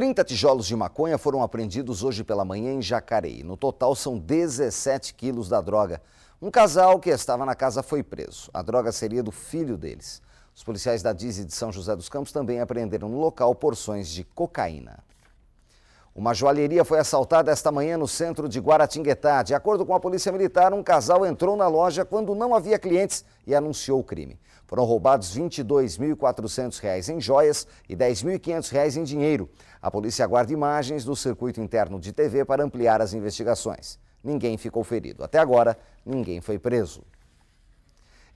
30 tijolos de maconha foram apreendidos hoje pela manhã em Jacareí. No total, são 17 quilos da droga. Um casal que estava na casa foi preso. A droga seria do filho deles. Os policiais da DISE de São José dos Campos também apreenderam no local porções de cocaína. Uma joalheria foi assaltada esta manhã no centro de Guaratinguetá. De acordo com a Polícia Militar, um casal entrou na loja quando não havia clientes e anunciou o crime. Foram roubados R$ 22.400 em joias e R$ 10.500 em dinheiro. A polícia aguarda imagens do circuito interno de TV para ampliar as investigações. Ninguém ficou ferido. Até agora, ninguém foi preso.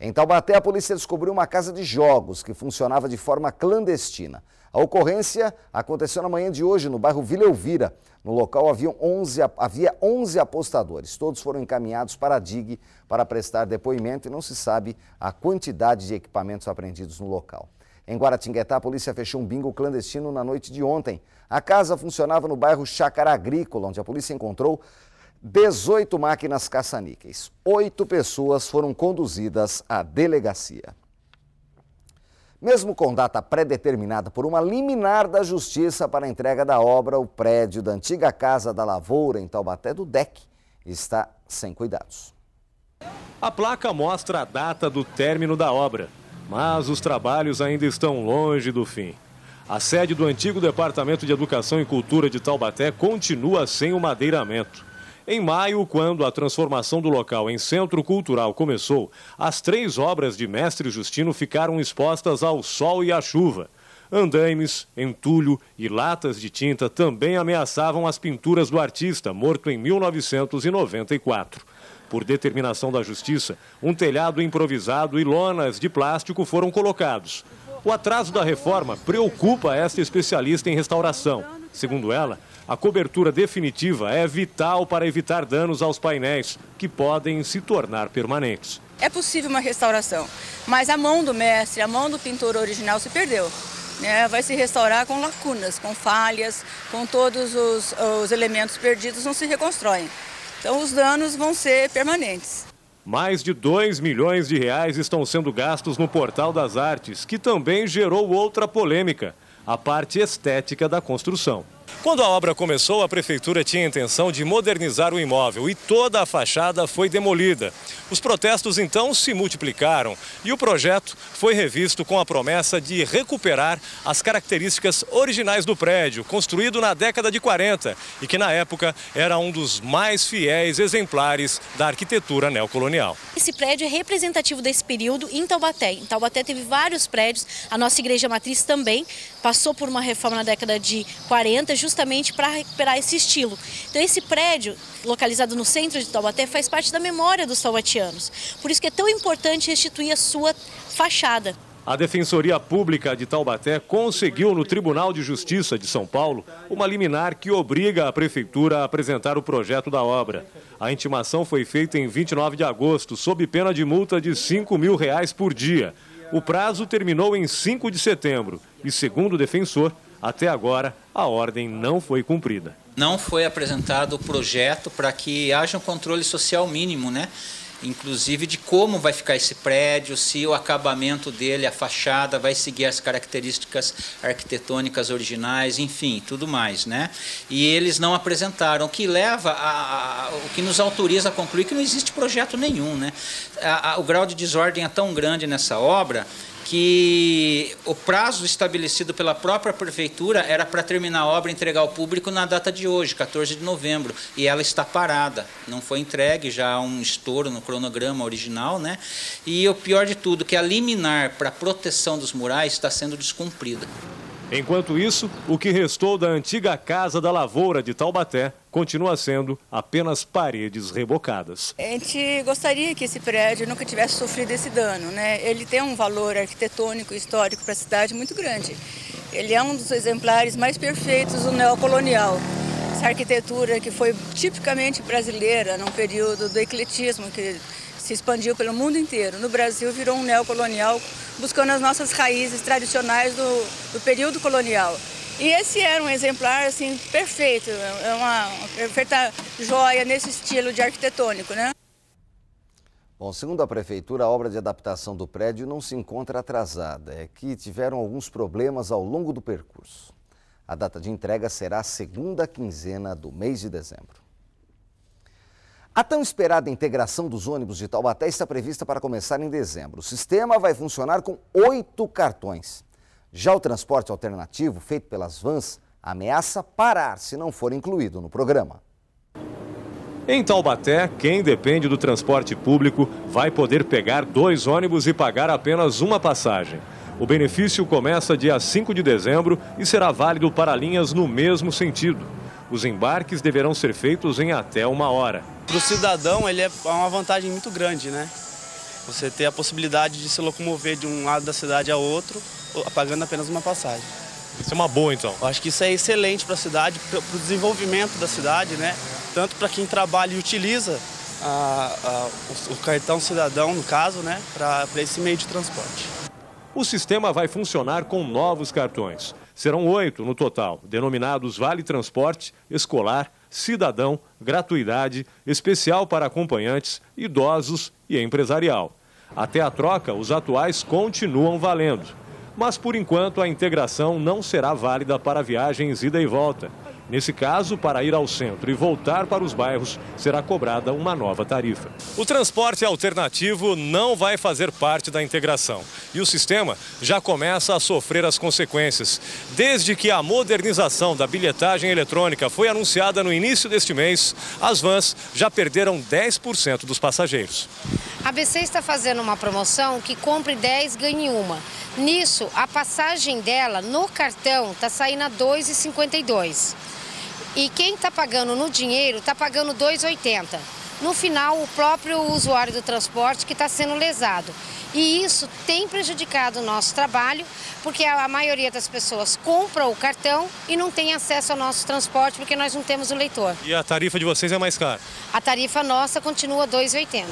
Em Taubaté, a polícia descobriu uma casa de jogos que funcionava de forma clandestina. A ocorrência aconteceu na manhã de hoje, no bairro Vila Elvira. No local havia 11 apostadores. Todos foram encaminhados para a DIG para prestar depoimento e não se sabe a quantidade de equipamentos apreendidos no local. Em Guaratinguetá, a polícia fechou um bingo clandestino na noite de ontem. A casa funcionava no bairro Chácara Agrícola, onde a polícia encontrou 18 máquinas caça-níqueis. 8 pessoas foram conduzidas à delegacia. Mesmo com data pré-determinada por uma liminar da Justiça para a entrega da obra, o prédio da antiga Casa da Lavoura, em Taubaté do DEC, está sem cuidados. A placa mostra a data do término da obra, mas os trabalhos ainda estão longe do fim. A sede do antigo Departamento de Educação e Cultura de Taubaté continua sem o madeiramento. Em maio, quando a transformação do local em centro cultural começou, as 3 obras de Mestre Justino ficaram expostas ao sol e à chuva. Andaimes, entulho e latas de tinta também ameaçavam as pinturas do artista, morto em 1994. Por determinação da Justiça, um telhado improvisado e lonas de plástico foram colocados. O atraso da reforma preocupa esta especialista em restauração. Segundo ela, a cobertura definitiva é vital para evitar danos aos painéis, que podem se tornar permanentes. É possível uma restauração, mas a mão do mestre, a mão do pintor original se perdeu. Vai se restaurar com lacunas, com falhas, com todos os elementos perdidos, não se reconstroem. Então os danos vão ser permanentes. Mais de 2 milhões de reais estão sendo gastos no Portal das Artes, que também gerou outra polêmica, a parte estética da construção. Quando a obra começou, a prefeitura tinha a intenção de modernizar o imóvel e toda a fachada foi demolida. Os protestos então se multiplicaram e o projeto foi revisto com a promessa de recuperar as características originais do prédio, construído na década de 40 e que na época era um dos mais fiéis exemplares da arquitetura neocolonial. Esse prédio é representativo desse período em Taubaté. Em Taubaté teve vários prédios, a nossa igreja matriz também passou por uma reforma na década de 40, justamente para recuperar esse estilo. Então esse prédio, localizado no centro de Taubaté, faz parte da memória dos taubatianos. Por isso que é tão importante restituir a sua fachada. A Defensoria Pública de Taubaté conseguiu no Tribunal de Justiça de São Paulo uma liminar que obriga a Prefeitura a apresentar o projeto da obra. A intimação foi feita em 29 de agosto, sob pena de multa de R$ 5.000 por dia. O prazo terminou em 5 de setembro e, segundo o defensor, até agora a ordem não foi cumprida. Não foi apresentado o projeto para que haja um controle social mínimo, inclusive de como vai ficar esse prédio, se o acabamento dele, a fachada, vai seguir as características arquitetônicas originais, enfim, tudo mais, E eles não apresentaram, o que leva o que nos autoriza a concluir que não existe projeto nenhum, O grau de desordem é tão grande nessa obra que o prazo estabelecido pela própria prefeitura era para terminar a obra e entregar ao público na data de hoje, 14 de novembro, e ela está parada, não foi entregue, já há um estouro no cronograma original, E o pior de tudo, que a liminar para proteção dos murais está sendo descumprida. Enquanto isso, o que restou da antiga Casa da Lavoura de Taubaté continua sendo apenas paredes rebocadas. A gente gostaria que esse prédio nunca tivesse sofrido esse dano, Ele tem um valor arquitetônico e histórico para a cidade muito grande. Ele é um dos exemplares mais perfeitos do neocolonial. Essa arquitetura que foi tipicamente brasileira, num período do ecletismo, que se expandiu pelo mundo inteiro. No Brasil virou um neocolonial, buscando as nossas raízes tradicionais do período colonial. E esse era um exemplar assim, perfeito, é uma perfeita joia nesse estilo de arquitetônico, Bom, segundo a Prefeitura, a obra de adaptação do prédio não se encontra atrasada. É que tiveram alguns problemas ao longo do percurso. A data de entrega será a segunda quinzena do mês de dezembro. A tão esperada integração dos ônibus de Taubaté está prevista para começar em dezembro. O sistema vai funcionar com 8 cartões. Já o transporte alternativo, feito pelas vans, ameaça parar se não for incluído no programa. Em Taubaté, quem depende do transporte público vai poder pegar 2 ônibus e pagar apenas uma passagem. O benefício começa dia 5 de dezembro e será válido para linhas no mesmo sentido. Os embarques deverão ser feitos em até 1 hora. Para o cidadão, ele é uma vantagem muito grande, né? Você ter a possibilidade de se locomover de um lado da cidade a outro, pagando apenas uma passagem. Isso é uma boa, então? Eu acho que isso é excelente para a cidade, para o desenvolvimento da cidade, né? Tanto para quem trabalha e utiliza o cartão cidadão, no caso, né? Para esse meio de transporte. O sistema vai funcionar com novos cartões. Serão 8 no total, denominados Vale Transporte, Escolar, Cidadão, Gratuidade, Especial para Acompanhantes, Idosos e Empresarial. Até a troca, os atuais continuam valendo. Mas, por enquanto, a integração não será válida para viagens ida e volta. Nesse caso, para ir ao centro e voltar para os bairros, será cobrada uma nova tarifa. O transporte alternativo não vai fazer parte da integração. E o sistema já começa a sofrer as consequências. Desde que a modernização da bilhetagem eletrônica foi anunciada no início deste mês, as vans já perderam 10% dos passageiros. A ABC está fazendo uma promoção que compre 10, ganhe uma. Nisso, a passagem dela no cartão está saindo a R$ 2,52. E quem está pagando no dinheiro está pagando R$ 2,80. No final, o próprio usuário do transporte que está sendo lesado. E isso tem prejudicado o nosso trabalho, porque a maioria das pessoas compra o cartão e não tem acesso ao nosso transporte, porque nós não temos o leitor. E a tarifa de vocês é mais cara? A tarifa nossa continua R$ 2,80.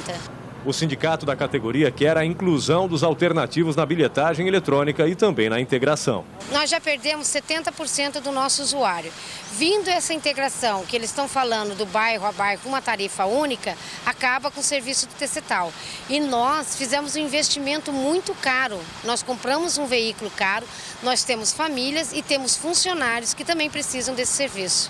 O sindicato da categoria quer a inclusão dos alternativos na bilhetagem eletrônica e também na integração. Nós já perdemos 70% do nosso usuário. Vindo essa integração, que eles estão falando do bairro a bairro com uma tarifa única, acaba com o serviço do TCTAL. E nós fizemos um investimento muito caro. Nós compramos um veículo caro, nós temos famílias e temos funcionários que também precisam desse serviço.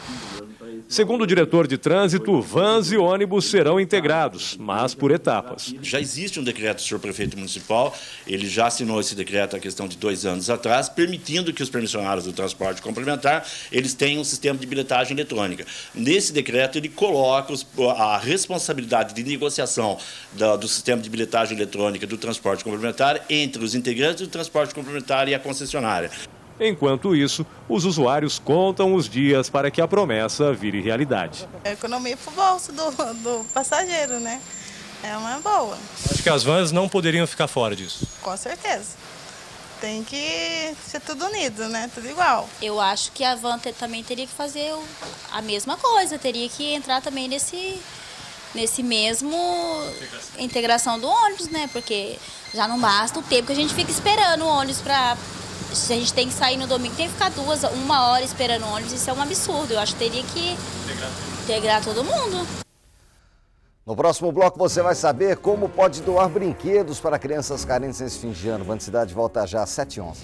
Segundo o diretor de trânsito, vans e ônibus serão integrados, mas por etapas. Já existe um decreto do senhor prefeito municipal, ele já assinou esse decreto há questão de 2 anos atrás, permitindo que os permissionários do transporte complementar, eles tenham um sistema de bilhetagem eletrônica. Nesse decreto, ele coloca a responsabilidade de negociação do sistema de bilhetagem eletrônica do transporte complementar entre os integrantes do transporte complementar e a concessionária. Enquanto isso, os usuários contam os dias para que a promessa vire realidade. É economia para o bolso do passageiro, né? É uma boa. Acho que as vans não poderiam ficar fora disso. Com certeza. Tem que ser tudo unido, né? Tudo igual. Eu acho que a van também teria que fazer a mesma coisa, teria que entrar também nesse mesmo integração do ônibus, né? Porque já não basta o tempo que a gente fica esperando o ônibus para... Se a gente tem que sair no domingo, tem que ficar 1 hora esperando o ônibus, isso é um absurdo. Eu acho que teria que integrar todo mundo. No próximo bloco você vai saber como pode doar brinquedos para crianças carentes nesse fim de ano. Band Cidade volta já às 7h11.